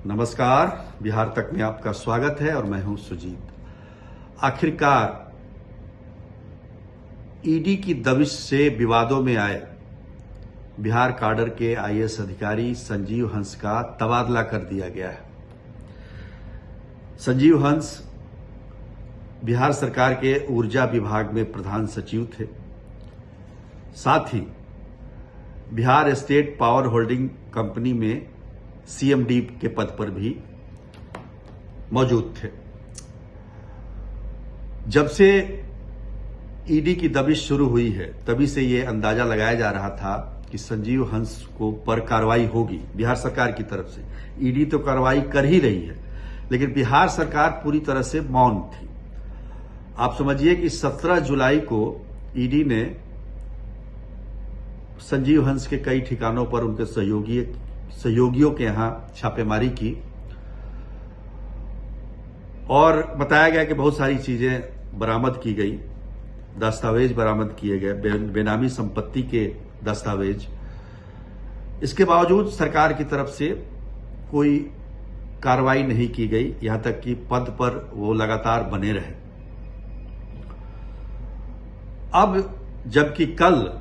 नमस्कार। बिहार तक में आपका स्वागत है और मैं हूं सुजीत। आखिरकार ईडी की दबिश से विवादों में आए बिहार काडर के आईएएस अधिकारी संजीव हंस का तबादला कर दिया गया है। संजीव हंस बिहार सरकार के ऊर्जा विभाग में प्रधान सचिव थे। साथ ही Bihar state power holding company में सीएमडी के पद पर भी मौजूद थे। जब से ईडी की दबिश शुरू हुई है तभी से ये अंदाजा लगाया जा रहा था कि संजीव हंस को पर कार्रवाई होगी बिहार सरकार की तरफ से। ईडी तो कार्रवाई कर ही रही है, लेकिन बिहार सरकार पूरी तरह से मौन थी। आप समझिए कि 17 जुलाई को ईडी ने संजीव हंस के कई ठिकानों पर उनके सहयोगियों के यहां छापेमारी की और बताया गया कि बहुत सारी चीजें बरामद की गई, दस्तावेज बरामद किए गए, बेनामी संपत्ति के दस्तावेज। इसके बावजूद सरकार की तरफ से कोई कार्रवाई नहीं की गई, यहां तक कि पद पर वो लगातार बने रहे। अब जबकि कल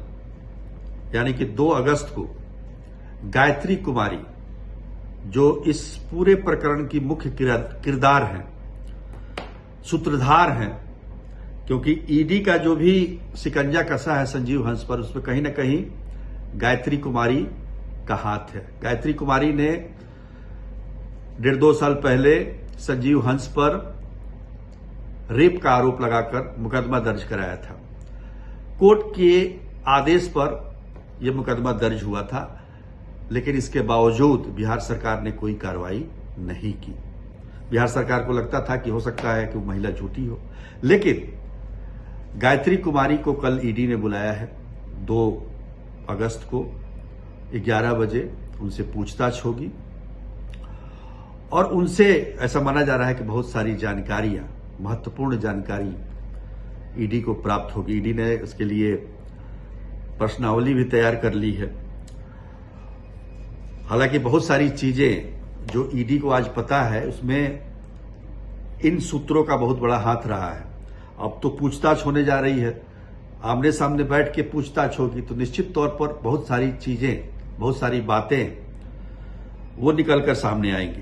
यानी कि 2 अगस्त को गायत्री कुमारी, जो इस पूरे प्रकरण की मुख्य किरदार हैं, सूत्रधार हैं, क्योंकि ईडी का जो भी शिकंजा कसा है संजीव हंस पर, उसमें कहीं ना कहीं गायत्री कुमारी का हाथ है। गायत्री कुमारी ने 1.5-2 साल पहले संजीव हंस पर रेप का आरोप लगाकर मुकदमा दर्ज कराया था। कोर्ट के आदेश पर यह मुकदमा दर्ज हुआ था, लेकिन इसके बावजूद बिहार सरकार ने कोई कार्रवाई नहीं की। बिहार सरकार को लगता था कि हो सकता है कि वो महिला झूठी हो, लेकिन गायत्री कुमारी को कल ईडी ने बुलाया है 2 अगस्त को 11 बजे। उनसे पूछताछ होगी और उनसे ऐसा माना जा रहा है कि बहुत सारी जानकारियां, महत्वपूर्ण जानकारी ईडी को प्राप्त होगी। ईडी ने इसके लिए प्रश्नावली भी तैयार कर ली है। हालांकि बहुत सारी चीजें जो ईडी को आज पता है, उसमें इन सूत्रों का बहुत बड़ा हाथ रहा है। अब तो पूछताछ होने जा रही है, आमने सामने बैठ के पूछताछ होगी, तो निश्चित तौर पर बहुत सारी चीजें, बहुत सारी बातें वो निकलकर सामने आएंगी।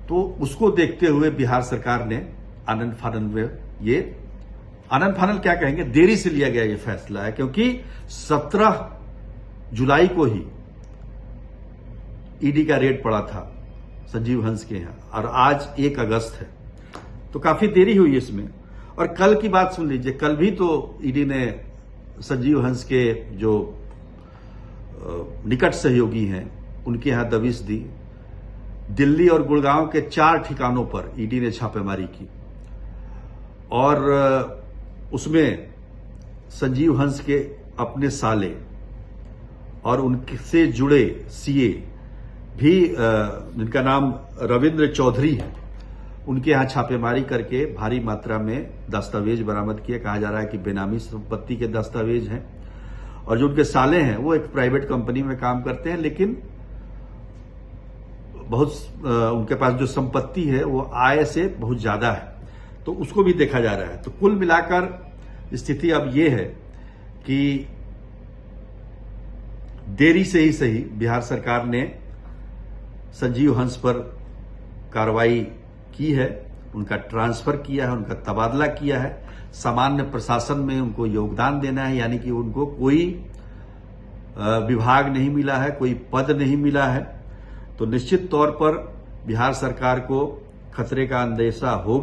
तो उसको देखते हुए बिहार सरकार ने आनन फानन में, ये आनन फानन क्या कहेंगे, देरी से लिया गया ये फैसला है, क्योंकि 17 जुलाई को ही ईडी का रेड पड़ा था संजीव हंस के यहां और आज 1 अगस्त है, तो काफी देरी हुई इसमें। और कल की बात सुन लीजिए, कल भी तो ईडी ने संजीव हंस के जो निकट सहयोगी हैं उनके यहां दबिश दी। दिल्ली और गुड़गांव के 4 ठिकानों पर ईडी ने छापेमारी की और उसमें संजीव हंस के अपने साले और उनसे जुड़े सीए भी, जिनका नाम रविंद्र चौधरी है, उनके यहां छापेमारी करके भारी मात्रा में दस्तावेज बरामद किए। कहा जा रहा है कि बेनामी संपत्ति के दस्तावेज हैं और जो उनके साले हैं वो एक प्राइवेट कंपनी में काम करते हैं, लेकिन बहुत उनके पास जो संपत्ति है वो आय से बहुत ज्यादा है, तो उसको भी देखा जा रहा है। तो कुल मिलाकर स्थिति अब ये है कि देरी से ही सही बिहार सरकार ने संजीव हंस पर कार्रवाई की है, उनका ट्रांसफर किया है, उनका तबादला किया है। सामान्य प्रशासन में उनको योगदान देना है, यानी कि उनको कोई विभाग नहीं मिला है, कोई पद नहीं मिला है। तो निश्चित तौर पर बिहार सरकार को खतरे का अंदेशा हो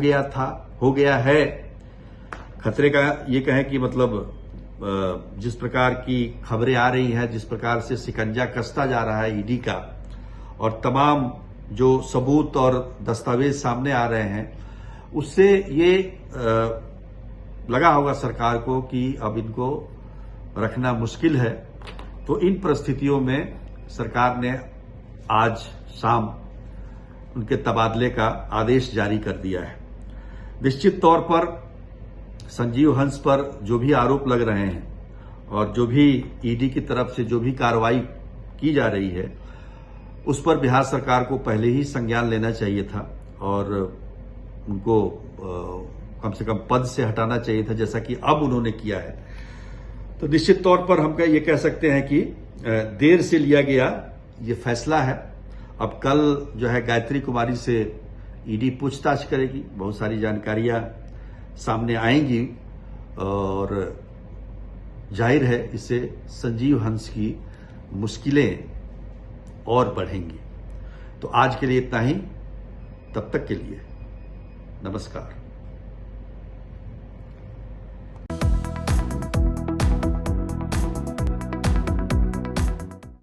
गया है। खतरे का ये कहें कि मतलब जिस प्रकार की खबरें आ रही हैं, जिस प्रकार से शिकंजा कसता जा रहा है ईडी का, और तमाम जो सबूत और दस्तावेज सामने आ रहे हैं, उससे ये लगा होगा सरकार को कि अब इनको रखना मुश्किल है। तो इन परिस्थितियों में सरकार ने आज शाम उनके तबादले का आदेश जारी कर दिया है। निश्चित तौर पर संजीव हंस पर जो भी आरोप लग रहे हैं और जो भी ईडी की तरफ से जो भी कार्रवाई की जा रही है, उस पर बिहार सरकार को पहले ही संज्ञान लेना चाहिए था और उनको कम से कम पद से हटाना चाहिए था, जैसा कि अब उन्होंने किया है। तो निश्चित तौर पर हम ये कह सकते हैं कि देर से लिया गया ये फैसला है। अब कल जो है गायत्री कुमारी से ईडी पूछताछ करेगी, बहुत सारी जानकारियां सामने आएंगी और जाहिर है इससे संजीव हंस की मुश्किलें और बढ़ेंगी। तो आज के लिए इतना ही, तब तक के लिए नमस्कार।